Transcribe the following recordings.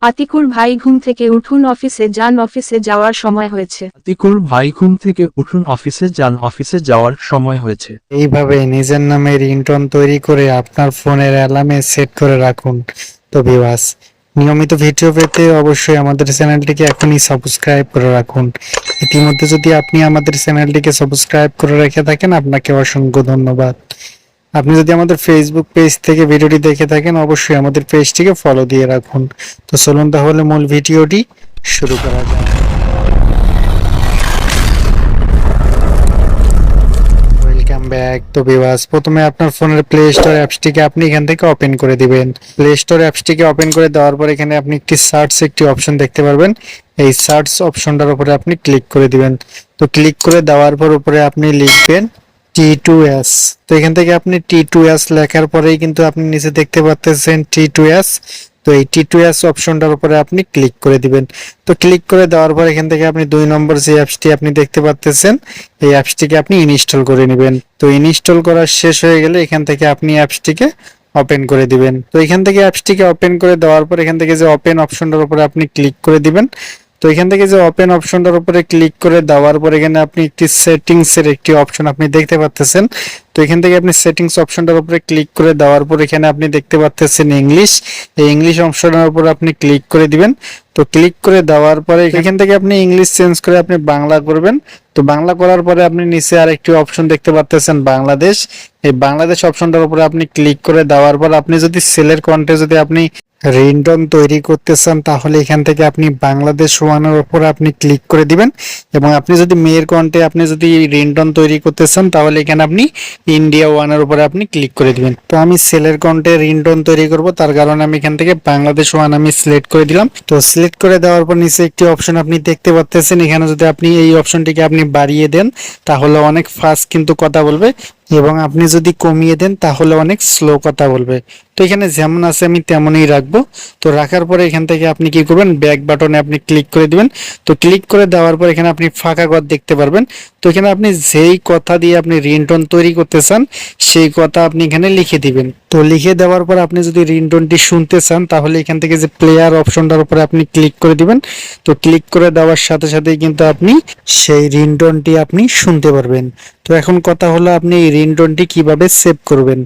আতিকুর ভাই ঘুম থেকে উঠুন অফিসে যান অফিসে যাওয়ার সময় হয়েছে। আতিকুর ভাই ঘুম থেকে উঠুন অফিসে যান অফিসে যাওয়ার সময় হয়েছে। এইভাবে নিজের নামে রিংটোন তৈরি করে আপনার ফোনের অ্যালার্মে সেট করে রাখুন। তো ভিউয়ার্স, নিয়মিত ভিডিও পেতে অবশ্যই আমাদের চ্যানেলটিকে এখনই সাবস্ক্রাইব করে রাখুন। ইতিমধ্যে যদি আপনি আমাদের চ্যানেলটিকে সাবস্ক্রাইব করে রেখে থাকেন, আপনাকে অসংখ্য ধন্যবাদ। আপনি যদি আমাদের ফেসবুক পেজ থেকে ভিডিওটি দেখে থাকেন, অবশ্যই আমাদের পেজটিকে ফলো দিয়ে রাখুন। তো চলুন তাহলে মূল ভিডিওটি শুরু করা যাক। Welcome back. তো ভিউয়ার্স, প্রথমে আপনার ফোনের প্লে স্টোর অ্যাপসটিকে আপনি এখান থেকে ওপেন করে দিবেন। প্লে স্টোর অ্যাপসটিকে ওপেন করে দেওয়ার পর এখানে আপনি একটি অপশন দেখতে পারবেন। এই সার্চ অপশনটার উপরে আপনি ক্লিক করে দিবেন। তো ক্লিক করে দেওয়ার পর উপরে আপনি লিখবেন T2S। তো এখান থেকে আপনি T2S লেখার পরেই কিন্তু আপনি নিচে দেখতে পাচ্ছেন T2S। তো এই T2S অপশনটার উপরে আপনি ক্লিক করে দিবেন। তো ক্লিক করে দেওয়ার পর এখান থেকে আপনি 2 নম্বর যে অ্যাপসটি আপনি দেখতে পাচ্ছেন, এই অ্যাপসটিকে আপনি ইনস্টল করে নেবেন। তো ইনস্টল করা শেষ হয়ে গেলে এখান থেকে আপনি অ্যাপসটিকে ওপেন করে দিবেন। তো এখান থেকে অ্যাপসটিকে ওপেন করে দেওয়ার পর এখান থেকে যে ওপেন অপশনটার উপরে আপনি ক্লিক করে দিবেন। তো এখান থেকে যে ওপেন অপশনটার উপরে ক্লিক করে দেওয়ার পর এখানে আপনি একটি সেটিংস এর একটি অপশন আপনি দেখতে পাচ্ছেন। তো এখান থেকে আপনি সেটিংস অপশনটার উপরে ক্লিক করে দেওয়ার পর এখানে আপনি দেখতে পাচ্ছেন ইংলিশ। এই ইংলিশ অপশনের উপর আপনি ক্লিক করে দিবেন। তো ক্লিক করে দেওয়ার পরে এখান থেকে আপনি ইংলিশ চেঞ্জ করে আপনি বাংলা করবেন। তো বাংলা করার পরে আপনি নিচে আরেকটি অপশন দেখতে পাচ্ছেন বাংলাদেশ। এই বাংলাদেশ অপশনটার উপরে আপনি ক্লিক করে দেওয়ার পর আপনি যদি সেলের কন্টে যদি আপনি রিংটোন তৈরি করতে চান, তাহলে এখান থেকে আপনি বাংলাদেশ ওয়ানের উপর আপনি ক্লিক করে দিবেন। এবং আপনি যদি মেয়ের কন্টে আপনি যদি রিংটোন তৈরি করতে চান, তাহলে এখানে আপনি ইন্ডিয়া ওয়ানের উপরে আপনি ক্লিক করে দিবেন। তো আমি সেলের কন্টে রিংটোন তৈরি করব, তার কারণে আমি এখান থেকে বাংলাদেশ ওয়ান আমি সিলেক্ট করে দিলাম। তো সিলেক্ট করে দেওয়ার পর নিচে একটি অপশন আপনি দেখতে পাচ্ছেন। এখানে যদি আপনি এই অপশনটিকে আপনি বাড়িয়ে দেন, তাহলে অনেক ফাস্ট কিন্তু কথা বলবে, এবং আপনি যদি কমিয়ে দেন তাহলে অনেক স্লো কথা বলবে। তো এখানে যেমন আছে আমি তেমনই রাখবো। তো রাখার পরে এখান থেকে আপনি কি করবেন, ব্যাক বাটনে আপনি ক্লিক করে দিবেন। তো ক্লিক করে দেওয়ার পর এখানে আপনি ফাঁকা ঘর দেখতে পারবেন। তো এখানে আপনি যেই কথা দিয়ে আপনি রিংটোন তৈরি করতে চান, সেই কথা আপনি এখানে লিখে দিবেন। তো লিখে দেওয়ার পর আপনি যদি রিংটোনটি শুনতে চান, তাহলে এখান থেকে যে প্লেয়ার অপশনটার উপরে আপনি ক্লিক করে দিবেন। তো ক্লিক করে দেওয়ার সাথে সাথেই কিন্তু আপনি সেই রিংটোনটি আপনি শুনতে পারবেন। তো এখন কথা হলো আপনি এই রিংটোনটি কিভাবে সেভ করবেন।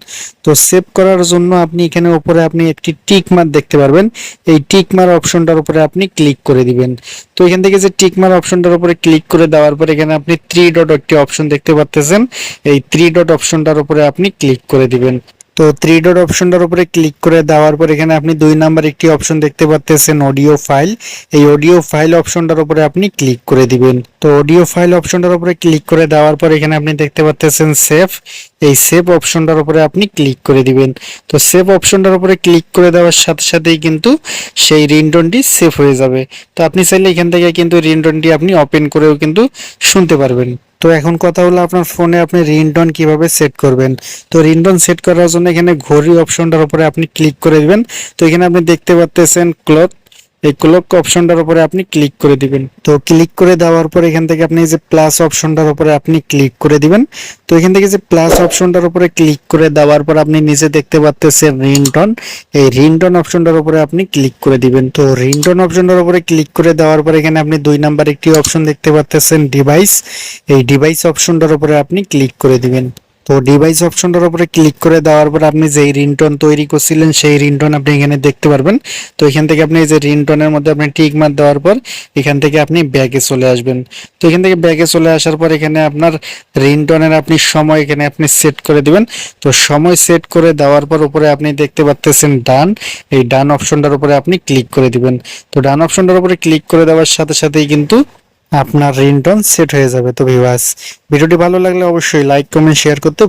তো সেভ করার জন্য আপনি এখানে উপরে আপনি একটি টিক মার্ক দেখতে পারবেন। এই টিক মার্ক অপশনটার উপরে আপনি ক্লিক করে দিবেন। তো এখান থেকে যে টিক মার্ক অপশনটার উপরে ক্লিক করে দেওয়ার পর এখানে আপনি 3 ডট একটি অপশন দেখতে পাচ্ছেন। এই 3 ডট অপশনটার উপরে আপনি ক্লিক করে দিবেন। তো 3 ডট অপশনটার উপরে ক্লিক করে দেওয়ার পর এখানে আপনি 2 নাম্বার একটি অপশন দেখতে পাচ্ছেন অডিও ফাইল। এই অডিও ফাইল অপশনটার উপরে আপনি ক্লিক করে দিবেন। তো অডিও ফাইল অপশনটার উপরে ক্লিক করে দেওয়ার পর এখানে আপনি দেখতে পাচ্ছেন সেভ। এই সেভ অপশনটার উপরে আপনি ক্লিক করে দিবেন। তো সেভ অপশনটার উপরে ক্লিক করে দেওয়ার সাথে সাথেই কিন্তু সেই রিংটোনটি সেভ হয়ে যাবে। তো আপনি চাইলে এখান থেকে কিন্তু রিংটোনটি আপনি ওপেন করেও কিন্তু শুনতে পারবেন। তো এখন কথা হলো আপনার ফোনে আপনি রিংটোন কিভাবে সেট করবেন। তো রিংটোন সেট করার জন্য এখানে ঘড়ি অপশনটার উপরে আপনি ক্লিক করে দিবেন। তো এখানে আপনি দেখতে পাচ্ছেন ক্লক। এই ক্লক অপশনটার উপরে আপনি ক্লিক করে দিবেন। তো ক্লিক করে দেওয়ার পর এখান থেকে আপনি যে প্লাস অপশনটার উপরে আপনি ক্লিক করে দিবেন। তো এখান থেকে যে প্লাস অপশনটার উপরে ক্লিক করে দেওয়ার পর আপনি নিচে দেখতে পাচ্ছেন রিংটোন। এই রিংটোন অপশনটার উপরে আপনি ক্লিক করে দিবেন। তো রিংটোন অপশনটার উপরে ক্লিক করে দেওয়ার পর এখানে আপনি 2 নাম্বার একটি অপশন দেখতে পাচ্ছেন ডিভাইস। এই ডিভাইস অপশনটার উপরে আপনি ক্লিক করে দিবেন। তো ডিভাইস অপশনটার উপরে ক্লিক করে দেওয়ার পর আপনি যেই রিংটোন তৈরি করছিলেন সেই রিংটোন আপনি এখানে দেখতে পারবেন। তো এখান থেকে আপনি এই যে রিংটোনের মধ্যে আপনি টিক মার্ক দেওয়ার পর এখান থেকে আপনি ব্যাকে চলে আসবেন। তো এখান থেকে ব্যাকে চলে আসার পর এখানে আপনার রিংটোনের আপনি সময় এখানে আপনি সেট করে দিবেন। তো সময় সেট করে দেওয়ার পর উপরে আপনি দেখতে পাচ্ছেন ডান। এই ডান অপশনটার উপরে আপনি ক্লিক করে দিবেন। তো ডান অপশনটার উপরে ক্লিক করে দেওয়ার সাথে সাথেই কিন্তু আপনার রিংটোন সেট হয়ে যাবে। তো ভিউয়ার্স, ভিডিওটি ভালো লাগলে অবশ্যই লাইক কমেন্ট শেয়ার করতে